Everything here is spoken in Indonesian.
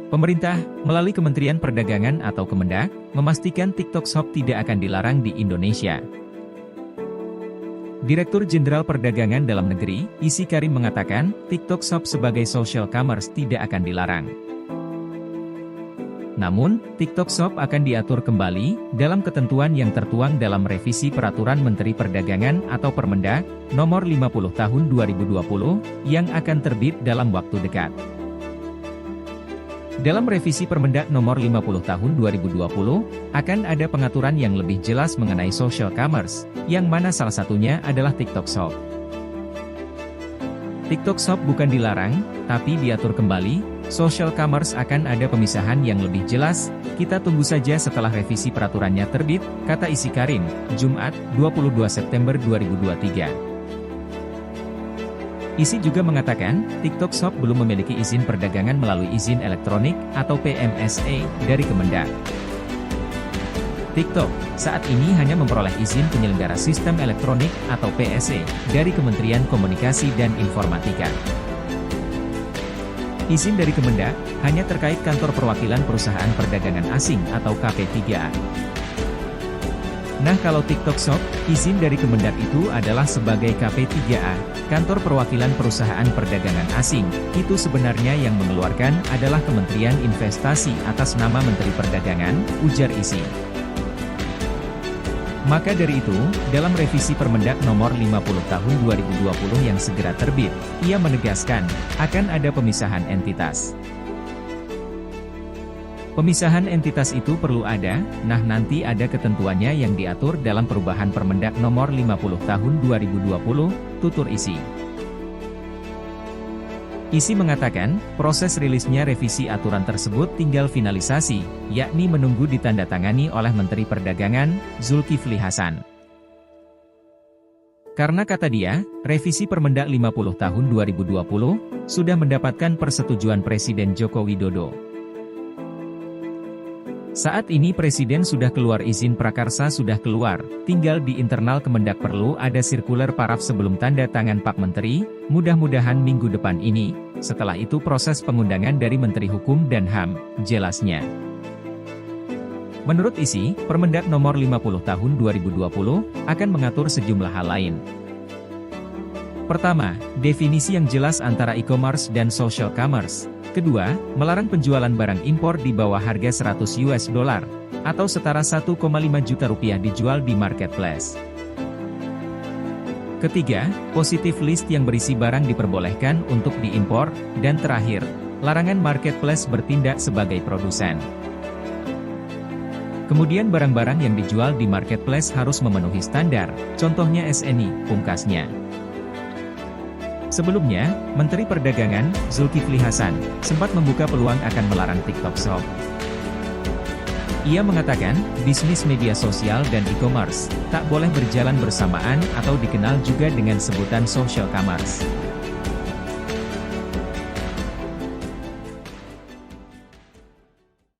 Pemerintah, melalui Kementerian Perdagangan atau Kemendak, memastikan TikTok Shop tidak akan dilarang di Indonesia. Direktur Jenderal Perdagangan Dalam Negeri, Isi Karim mengatakan, TikTok Shop sebagai social commerce tidak akan dilarang. Namun, TikTok Shop akan diatur kembali, dalam ketentuan yang tertuang dalam revisi Peraturan Menteri Perdagangan atau Permendak, Nomor 50 Tahun 2020, yang akan terbit dalam waktu dekat. Dalam revisi Permendak Nomor 50 Tahun 2020, akan ada pengaturan yang lebih jelas mengenai social commerce, yang mana salah satunya adalah TikTok Shop. TikTok Shop bukan dilarang, tapi diatur kembali, social commerce akan ada pemisahan yang lebih jelas, kita tunggu saja setelah revisi peraturannya terbit, kata Isi Karim, Jumat, 22 September 2023. Isi juga mengatakan, TikTok Shop belum memiliki izin perdagangan melalui izin elektronik atau PMSA dari Kemendak. TikTok saat ini hanya memperoleh izin penyelenggara sistem elektronik atau PSE dari Kementerian Komunikasi dan Informatika. Izin dari Kemendak hanya terkait kantor perwakilan perusahaan perdagangan asing atau KP3A. Nah, kalau TikTok Shop, izin dari Kemendak itu adalah sebagai KP3A, kantor perwakilan perusahaan perdagangan asing. Itu sebenarnya yang mengeluarkan adalah Kementerian Investasi atas nama Menteri Perdagangan, ujar Isi. Maka dari itu, dalam revisi Permendak Nomor 50 Tahun 2020 yang segera terbit, ia menegaskan, akan ada pemisahan entitas. Pemisahan entitas itu perlu ada, nah nanti ada ketentuannya yang diatur dalam perubahan Permendak Nomor 50 Tahun 2020, tutur Isi. Isi mengatakan, proses rilisnya revisi aturan tersebut tinggal finalisasi, yakni menunggu ditandatangani oleh Menteri Perdagangan, Zulkifli Hasan. Karena kata dia, revisi Permendak 50 Tahun 2020, sudah mendapatkan persetujuan Presiden Joko Widodo. Saat ini Presiden sudah keluar izin prakarsa sudah keluar, tinggal di internal Kemendak perlu ada sirkuler paraf sebelum tanda tangan Pak Menteri, mudah-mudahan minggu depan ini, setelah itu proses pengundangan dari Menteri Hukum dan HAM, jelasnya. Menurut Isi, Permendak Nomor 50 Tahun 2020, akan mengatur sejumlah hal lain. Pertama, definisi yang jelas antara e-commerce dan social commerce. Kedua, melarang penjualan barang impor di bawah harga $100 atau setara 1,5 juta rupiah dijual di marketplace. Ketiga, positive list yang berisi barang diperbolehkan untuk diimpor, dan terakhir, larangan marketplace bertindak sebagai produsen. Kemudian barang-barang yang dijual di marketplace harus memenuhi standar, contohnya SNI, pungkasnya. Sebelumnya, Menteri Perdagangan, Zulkifli Hasan, sempat membuka peluang akan melarang TikTok Shop. Ia mengatakan, bisnis media sosial dan e-commerce, tak boleh berjalan bersamaan atau dikenal juga dengan sebutan social commerce.